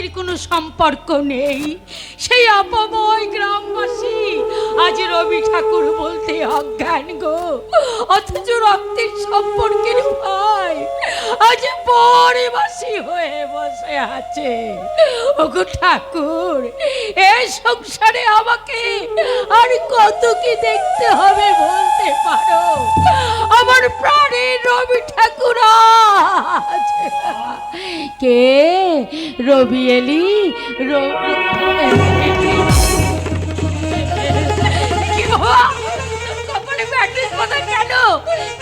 রক্তের কোনো সম্পর্ক নেই, সেই অপময় গ্রামবাসী আজ রবি ঠাকুর বলতে অজ্ঞান গো। অথচ রক্তের সম্পর্কের ভাই আজ পরিবাসী হয়ে বসে আছে। ওগো ঠাকুর, এই সংসারে আমাকে আর কত কি দেখতে হবে বলতে পারো? আমার প্রাণের রবি ঠাকুর আজ কে? রবি এলি? কি বাবা, কপালে ব্যান্ডেজ বাঁধা কেন?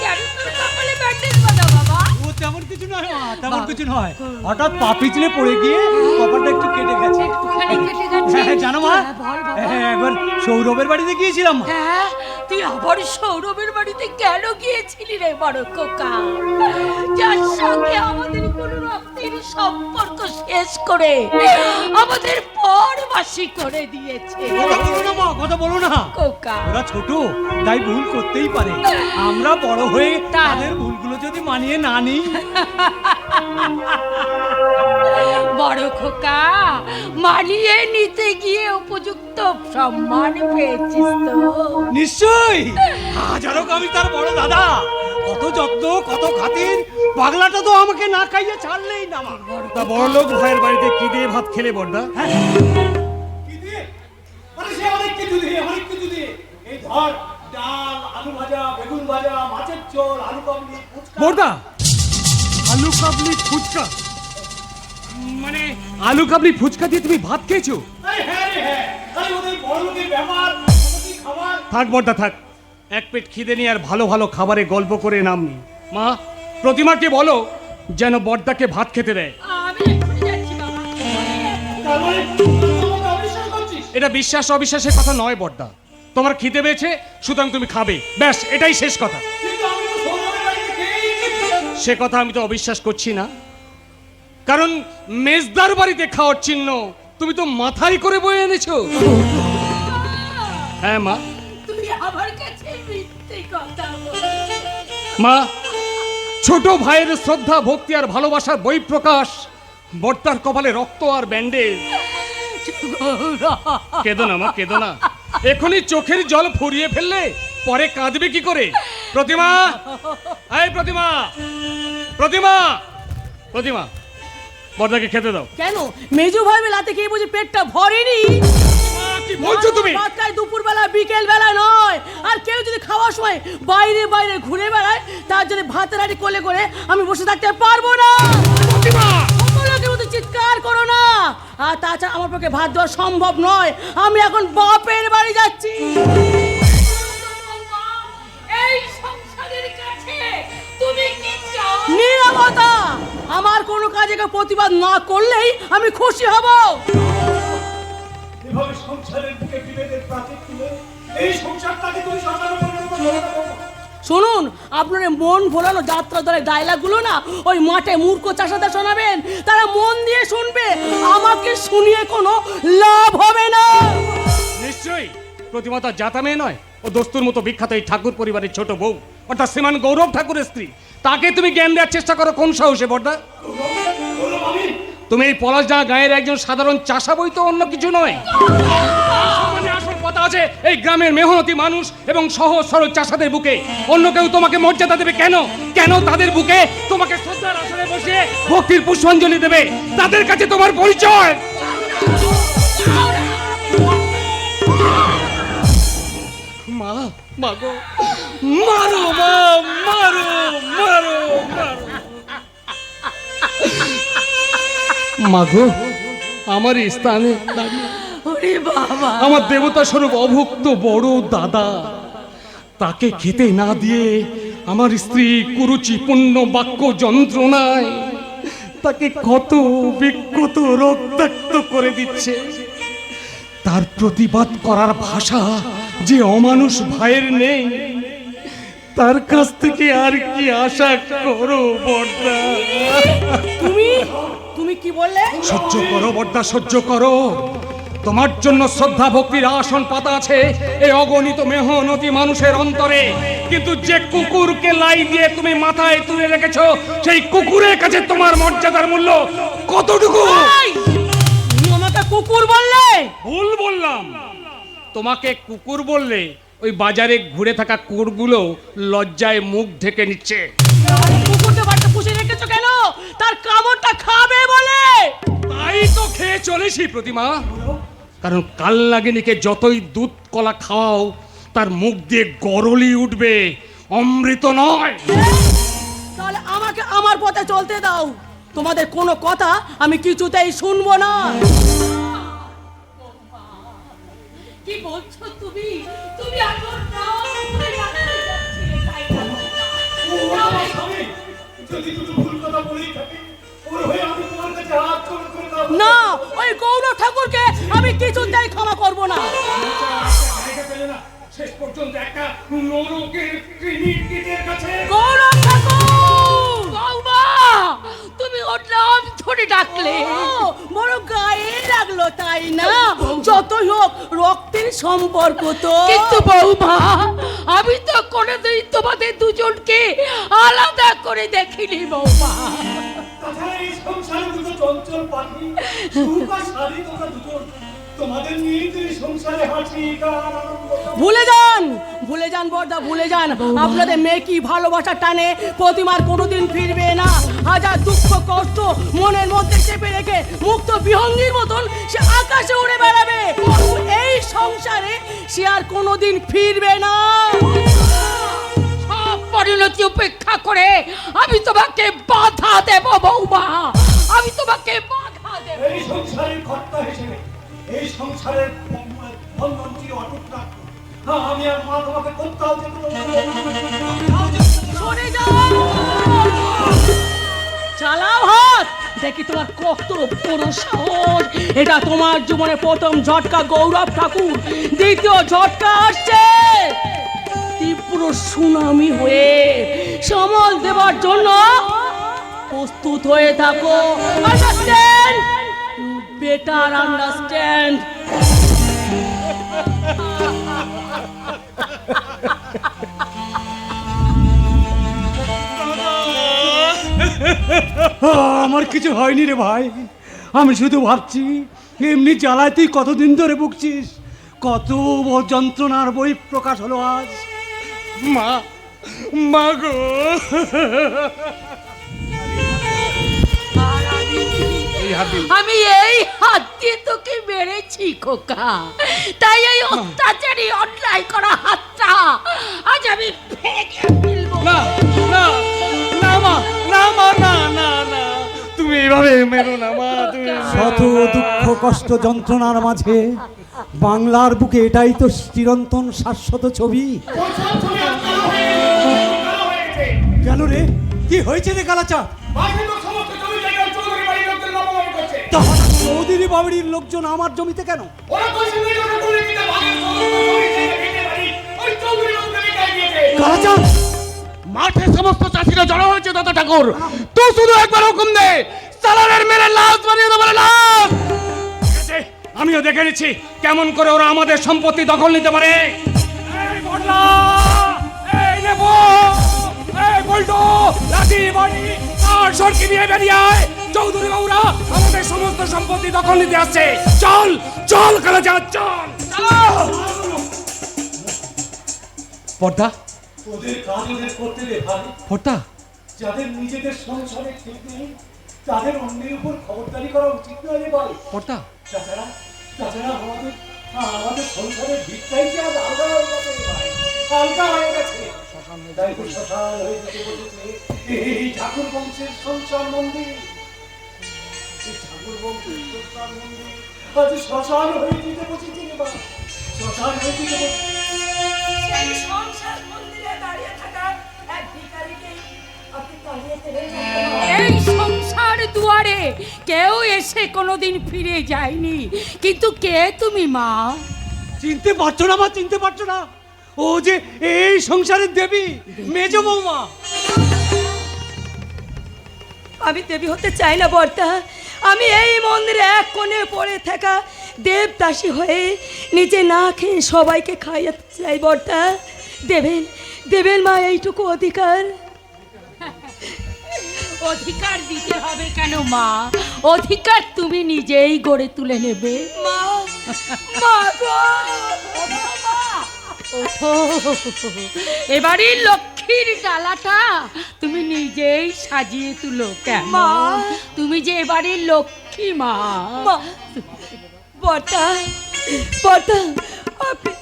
কেন তোর কপালে ব্যান্ডেজ বাঁধা বাবা? ও তেমন কিছু নয় মা, তেমন কিছু নয়। হঠাৎ পা পিছলে পড়ে গিয়ে কপালটা একটু কেটে গেছে। একটুখানি কেটে গেছে? হ্যাঁ জানো মা, বল বাবা। একবার সৌরভের বাড়িতে গিয়েছিলাম। হ্যাঁ, তুই আবার সৌরভের বাড়িতে কেন গিয়েছিলি রে বড় খোকা? যার সঙ্গে আমাদের কোনো রক্তের সম্পর্ক শেষ করে আমাদের পরবাসী করে দিয়েছে। কথা বলো না মা, কথা বলো না। খোকা, ওরা ছোট, তাই ভুল করতেই পারে। আমরা বড় হয়ে তাদের ভুলগুলো যদি মানিয়ে না নিই। বড় খোকা, মানিয়ে নিতে গিয়ে উপযুক্ত সম্মান পেয়েছিস তো? নিশ্চয়ই, হাজারো আমি তার বড় দাদা। কত যত্ন, কত খাতির। পাগলাটা তো আমাকে না খাইয়ে ছাড়লেই না মা। তা বড়লোক ভাইয়ের বাড়িতে কি দিয়ে ভাত খেলে বড়দা? কি দিয়ে? আরে সে অনেক কিছু দিয়ে, অনেক কিছু দিয়ে। এই ধর, ডাল, আলু ভাজা, বেগুন ভাজা, মাছের ঝোল, আলু কাবলি, ফুচকা। বড়দা, আলু কাবলি ফুচকা? মানে আলু কাবলি ফুচকা দিয়ে তুমি ভাত খেয়েছো? আরে হ্যাঁ রে হ্যাঁ, আরে ওদের বড় লোকের ব্যাপার, ওদের খাবার। থাক বড়দা থাক, এক পেট খিদে নিয়ে আর ভালো ভালো খাবারে গল্প করে নাম নেই। মা, প্রতিমাকে বলো যেন বড়দাকে ভাত খেতে দেয়। আমি এক্ষুনি যাচ্ছি বাবা। তার মানে তুই আমাকে অবিশ্বাস করছিস? এটা বিশ্বাস অবিশ্বাসের কথা নয় বড়দা, তোমার খিদে পেয়েছে সুতরাং তুমি খাবে, ব্যাস এটাই শেষ কথা। কিন্তু আমি তো সৌরভের বাড়িতে খেয়েই এসেছি। সে কথা আমি তো অবিশ্বাস করছি না, কারণ মেজদার বাড়িতে খাওয়ার চিহ্ন তুমি তো মাথায় করে বয়ে এনেছো। হ্যাঁ মা, তুই আমার কাছে মিথ্যে কথা বলছিস। মা, ছোট ভাইয়ের শ্রদ্ধা ভক্তি আর ভালোবাসার বহিঃপ্রকাশ বর্তার কপালে রক্ত আর ব্যান্ডেজ। কেঁদো না মা, কেঁদো না। এখনই চোখের জল ফুরিয়ে ফেললে পরে কাঁদবে কি করে? প্রতিমা, এই প্রতিমা, প্রতিমা, প্রতিমা, বর্দাকে খেতে দাও। কেন মেজু ভাই বেলাতে খেয়ে বুঝি পেটটা ভরেনি? মা, কি বলছো তুমি? রাতটায় দুপুর বেলা বিকেল বেলা নয়, আর কেউ যদি খাওয়ার সময় বাইরে বাইরে ঘুরে বেড়ায় তার জন্য ভাতের হাঁড়ি কোলে করে আমি বসে থাকতে পারবো না। প্রতিমা, লোকের মতো চিৎকার করো না। আর তাছাড়া আমার পক্ষে ভাত দেওয়া সম্ভব নয়, আমি এখন বাপের বাড়ি যাচ্ছি। এই সংসারের কাছে তুমি কি চাও? নীরবতা। আমার কোনো কাজে কেউ প্রতিবাদ না করলেই আমি খুশি হব। এভাবে সংসারের বুকে বিভেদের প্রাচীর তুলে এই সংসারটাকে তুমি সংসারের মধ্যে শুনুন, আপনার মন ভোলানো যাত্রা দলের ডায়লগগুলো না ওই মাঠে মূর্খ চাষাদের শোনাবেন, তারা মন দিয়ে শুনবে, আমাকে শুনিয়ে কোনো লাভ হবে না। নিশ্চয়ই প্রতিমা তার জাতা মেয়ে নয়, ও দস্তুর মতো বিখ্যাত এই ঠাকুর পরিবারের ছোট বউ, অর্থাৎ শ্রীমান গৌরব ঠাকুরের স্ত্রী। তাকে তুমি জ্ঞান দেওয়ার চেষ্টা করো কোন সাহসে বড়দা? তুমি এই পলাশডাঙ্গা গায়ের একজন সাধারণ চাষা বই তো, অন্য কিছু নয়। মানে আসল কথা আছে এই গ্রামের মেহনতি মানুষ এবং সহজ সরল চাষাদের বুকে অন্য কেউ তোমাকে মর্যাদা দেবে কেন? কেন তাদের বুকে তোমাকে শ্রদ্ধার আসনে বসিয়ে ভক্তির পুষ্পাঞ্জলি দেবে? তাদের কাছে তোমার পরিচয়। মা, মাগো, মারো মা, মারো, মারো, মারো। মাগো, আমার স্থানে ওরে বাবা, আমার দেবতা স্বরূপ অভুক্ত বড় দাদা, তাকে খেতে না দিয়ে আমার স্ত্রী কুরুচিপূর্ণ বাক্য যন্ত্রণায় তাকে ক্ষত বিক্ষত রক্তাক্ত করে দিচ্ছে। তার প্রতিবাদ করার ভাষা যে অমানুষ ভাইয়ের নেই, তার কাছ থেকে আর কি আশা করো বড়দা? তুমি কি বললে? সহ্য করো বড়দা, সহ্য করো। তোমার জন্য শ্রদ্ধা ভক্তির আসন পাতা আছে এই অগণিত মেহনতি মানুষের অন্তরে, কিন্তু যে কুকুরকে লাই দিয়ে তুমি মাথায় তুলে রেখেছো সেই কুকুরের কাছে তোমার মর্যাদার মূল্য কতটুকু? ভুল বললাম। তোমাকে কুকুর বললে ওই বাজারে ঘুরে থাকা কুকুরগুলো লজ্জায় মুখ ঢেকে নিচ্ছে। কুকুরটা বাড়িতে পুষে রেখেছো কেন? তার কামড়টা খাবে বলে। তাই তো খেয়ে চলেছি প্রতিমা। কারণ কাল নাগিনীকে যতই দুধ কলা খাওয়াও তার মুখ দিয়ে গরলি উঠবে, অমৃত নয়। তাহলে আমাকে আমার পথে চলতে দাও। তোমাদের কোনো কথা আমি কিছুতেই শুনবো না। কি বলছো তুমি? তুমি এখন নাও ধরে রাখতে যাচ্ছিলে, তাই না? ও আমার স্বামী, যদি দুটো ভুল কথা বলেই থাকি, ওর হয়ে আমি তোমার কাছে হাত জোড় করে দেবো। না, ওই গৌরব ঠাকুরকে আমি কিছুতেই ক্ষমা করব না। জায়গা পেলে না, শেষ পর্যন্ত একটা নরকের কৃমির কীটের কাছে। গৌরব ঠাকুর! বৌমা, তুমি ওর নাম ধরে ডাকলে। ও, বড় গায়ে লাগলো তাই না? যতই হোক রক্তের সম্পর্ক তো। কিন্তু বৌমা, আমি তো কোনোদিন তোমাদের দুজনকে আলাদা করে দেখিনি বৌমা। তাছাড়া এই সংসারে দুটো চঞ্চল পাখি, সুখ আর শাড়ি তোমরা দুজন, তোমাদের নিয়েই তো এই সংসারে হাসি গান আনন্দ। ভুলে যান বড়দা, ভুলে যান। আপনাদের মেয়ে কি ভালোবাসার টানে প্রতিমার কোনোদিন ফিরবে না। হাজার দুঃখ কষ্ট মনের মধ্যে চেপে রেখে মুক্ত বিহঙ্গির মতন সে আকাশে উড়ে বেড়াবে। এই সংসারে সে আর কোনোদিন ফিরবে না। সব পরিণতি উপেক্ষা করে আমি তোমাকে বাধা দেব বৌমা, আমি তোমাকে বাধা দেব। এই সংসারের কর্তা হিসেবে এই সংসারের বন্ধন চির অটুট রাখো। হ্যাঁ, আমি আর মা তোমাকে কোথাও যেতে দেবো না। সরে যাও, চালাও হাত, দেখি তোমার কত বড় সাহস। এটা তোমার জীবনে প্রথম ঝটকা গৌরব ঠাকুর, দ্বিতীয় ঝটকা আসছে তীব্র সুনামি হয়ে। সামাল দেবার জন্য প্রস্তুত হয়ে থাকো। Understand, better understand. আমার কিছু হয়নি রে ভাই, আমি শুধু ভাবছি এমনি জ্বালায় তুই কতদিন ধরে ভুগছিস, কত যন্ত্রণার বই প্রকাশ হলো আজ। মা, মা গো, আমি এই হাত দিয়ে তোকে মেরেছি খোকা, তাই এই অত্যাচারী অন্যায় করা হাতটা আজ আমি ভেঙে ফেলবো। না না না মা, না মা, না না না, তুমি এভাবে মেরো না মা, তুমি শত দুঃখ কষ্ট যন্ত্রণার মাঝে বাংলার বুকে এটাই তো চিরন্তন শাশ্বত ছবি। ওসব ছবি আজকাল হয়ে গেছে। কেন রে, কি হয়েছে রে কালাচা? বাকি তো সমস্ত জমি জায়গা চৌধুরী বাড়ির লোকদের নামাবামি করছে। চৌধুরী বাড়ির লোকজন আমার জমিতে কেন? ওরা কইছে ওটা তুলে দিতে বাকি সমস্ত জমি জায়গা ভেঙে বাড়ি ওই চৌধুরী লোকদেরই গায়ে দিয়েছে। কালাচা, মাঠে সমস্ত চাষিরা জড়ো হয়েছে দাদা ঠাকুর, তুই শুধু একবার হুকুম দে, সালারের মেরে লাশ বানিয়ে দেবো লাশ। ঠিক আছে, আমিও দেখে নিচ্ছি কেমন করে ওরা আমাদের সম্পত্তি দখল নিতে পারে। এই বড়লা, এই নেবো, এই বল্টু, লাঠি বাড়ি আর সরকি নিয়ে বেরিয়ে আয়। চৌধুরী বাবুরা আমাদের সমস্ত সম্পত্তি দখল নিতে আসছে। চল চল কালাচা, চল চলো। পর্দা, ওদের কাজ ওদের করতে দে ভাই। পর্দা, যাদের নিজেদের সংসারে ঠিক নেই তাদের অন্যের উপর খবরদারি করা উচিত নয় রে ভাই। পর্দা, তাছাড়া তাছাড়া আমাদের সংসারের ভিতটাই যে আজ আলগা হয়ে গেছে রে ভাই, আলগা হয়ে গেছে। তাই তো শ্মশান হয়ে যেতে বসেছে এই ঠাকুর বংশের সংসার মন্দির। এই ঠাকুর বংশের সংসার মন্দির আজ শ্মশান হয়ে যেতে বসেছে রে ভাই, শ্মশান হয়ে যেতে বসেছে। সেই সংসার মন্দিরে দাঁড়িয়ে থাকা এক ভিখারিকে আপনি তাড়িয়ে দেবেন না। এই সংসার দুয়ারে কেউ এসে কোনোদিন ফিরে যায়নি, কিন্তু কে তুমি মা? চিনতে পারছো না মা, চিনতে পারছো না? ও যে এই সংসারের দেবী, মেজ বৌমা। আমি দেবী হতে চাই না বর্তা, আমি এই মন্দিরে এক কোণে পড়ে থাকা দেবদাসী হয়ে নিজে না খেয়ে সবাইকে খাইয়াতে চাই বর্তা। দেবেন দেবেন মা এইটুকু অধিকার। অধিকার দিতে হবে কেন মা? অধিকার তুমি নিজেই গড়ে তুলে নেবে। মা মা গো! ওঠো, এবারে লক্ষ্মীর ডালাটা তুমি নিজেই সাজিয়ে তুলো কেন? মা! তুমি যে এবারে লক্ষ্মী মা। মা! বর্দা, বর্দা, আপনি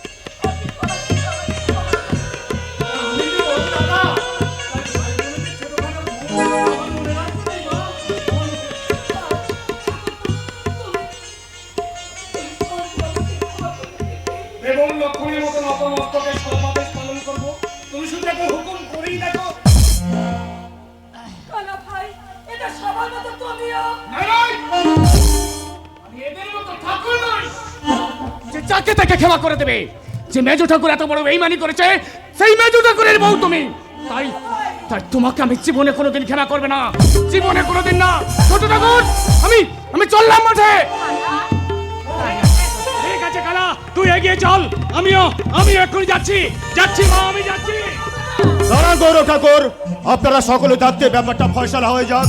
এবং লক্ষ্মণের মতন অপমস্তকে সমাবেশ পালন করবো। তুমি শুধু একটা হুকুম করেই দেখো। কানা ভাই, এটা সবার মতো তুমিও। আমি এদের মতো ঠাকুর নই যে যাকে তাকে ক্ষমা করে দেবে। যে মেজো ঠাকুর এত বড় বেঈমানি করেছে, সেই মেজো ঠাকুরের বউ তুমি। তাই তাই তোমাকে আমি জীবনে কোনোদিন ক্ষমা করবে না, জীবনে কোনোদিন না। ছোট ঠাকুর, আমি চললাম মাঠে। ঠিক আছে কালা, তুই এগিয়ে চল, আমিও এক্ষুনি যাচ্ছি মা, আমি যাচ্ছি। দাঁড়া গৌর ঠাকুর, আপনারা সকলে যাচ্ছে, ব্যাপারটা ফয়সালা হয়ে যাক।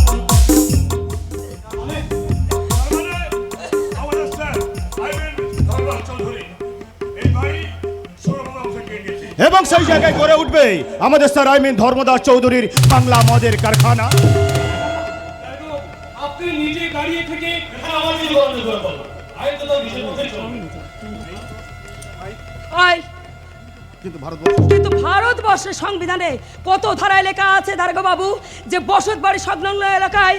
এবং সেই জায়গায় গড়ে উঠবে আমাদের স্যার আইমিন ধর্মদাস চৌধুরীর বাংলা মদের কারখানা। আপনি নিজে দাঁড়িয়ে থেকে আমাদের জীবনে করে বলো। আইন তো তার বিষয়ের মধ্যে চলবে। আয়, কিন্তু কিন্তু ভারতবর্ষের সংবিধানে কত ধারায় লেখা আছে দারোগা বাবু যে বসত বাড়ি সংলগ্ন এলাকায়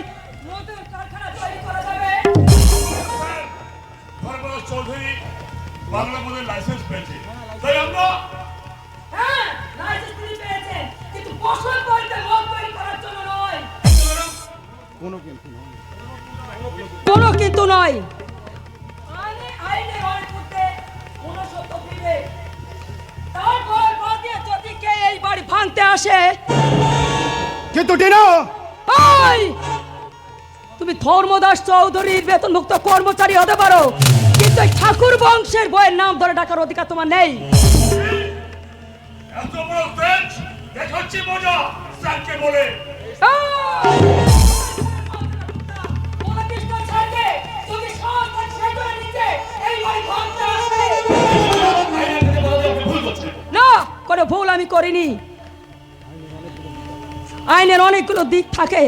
মদের কারখানা তৈরি করা যাবে? ধর্মদাস চৌধুরী বাংলা মদের লাইসেন্স পেয়েছে, তাই আমরা হ্যাঁ, লাইসেন্স তিনি পেয়েছেন, কিন্তু বসত বাড়িতে মদ তৈরি করার জন্য নয়। কোনো কিন্তু নয়। আইনের অনেক মধ্যে মনুষ্যত্ব ফিরবে। তারপর বাদে যদি কে এই বাড়ি ভাঙতে আসে, কিন্তু টিনা, ওই তুমি ধর্মদাস চৌধুরীর বেতনভুক্ত কর্মচারী হতে পারো, কিন্তু এই ঠাকুর বংশের বইয়ের নাম ধরে ডাকার অধিকার তোমার নেই। এত বড় তেজ দেখাচ্ছি মজা স্যারকে বলে। না, কোনো ভুল আমি করিনি। আইনের অনেকগুলো দিক থাকে,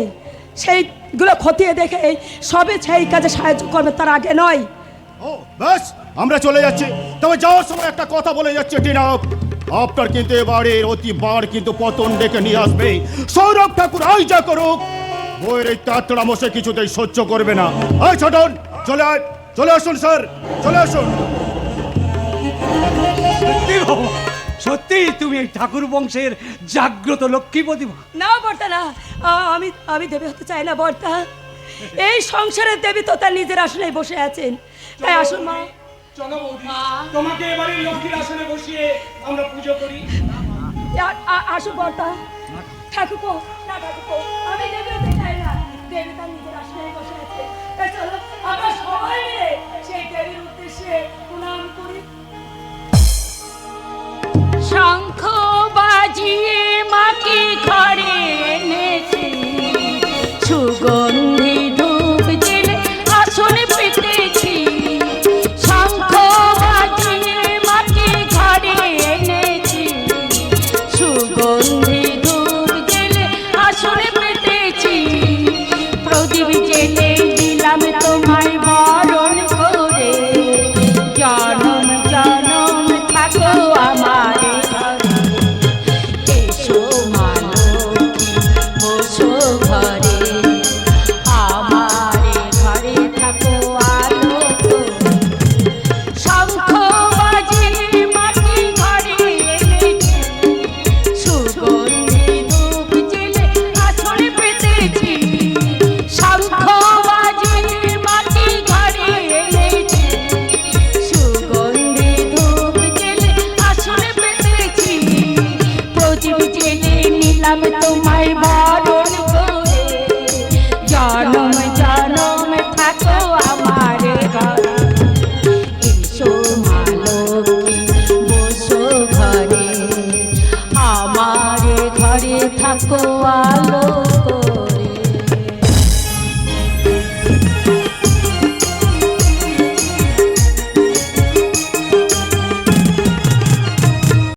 সেইগুলো খতিয়ে দেখে সবে সেই কাজে সাহায্য করবে, তার আগে নয়। ও ব্যাস, আমরা চলে যাচ্ছি। তবে যাওয়ার সময় একটা কথা বলে যাচ্ছে টিনা, আপনার কিন্তু এবারের অতি বার কিন্তু পতন ডেকে নিয়ে আসবে। সৌরভ ঠাকুর আই যা করুক, বইয়ের এই তাড়ামশে কিছুতেই সহ্য করবে না। এই ছোটন, চলে আসুন স্যার, চলে আসুন। সত্যি বাবা, সত্যি তুমি এই ঠাকুর বংশের জাগ্রত লক্ষ্মী প্রতিভা। না বর্তা না, আমি দেবী হতে চাই না বর্তা। এই সংসারের দেবী তো তার নিজের আসনে বসে আছেন। তাই আসুন মা। চলো বৌদি, তোমাকে এবারে লক্ষ্মীর আসনে বসিয়ে আমরা পুজো করি। আসুন বর্তা। ঠাকুর না ঠাকুর, আমি দেবী হতে চাই না, দেবী তার নিজের আসনে বসে আছে।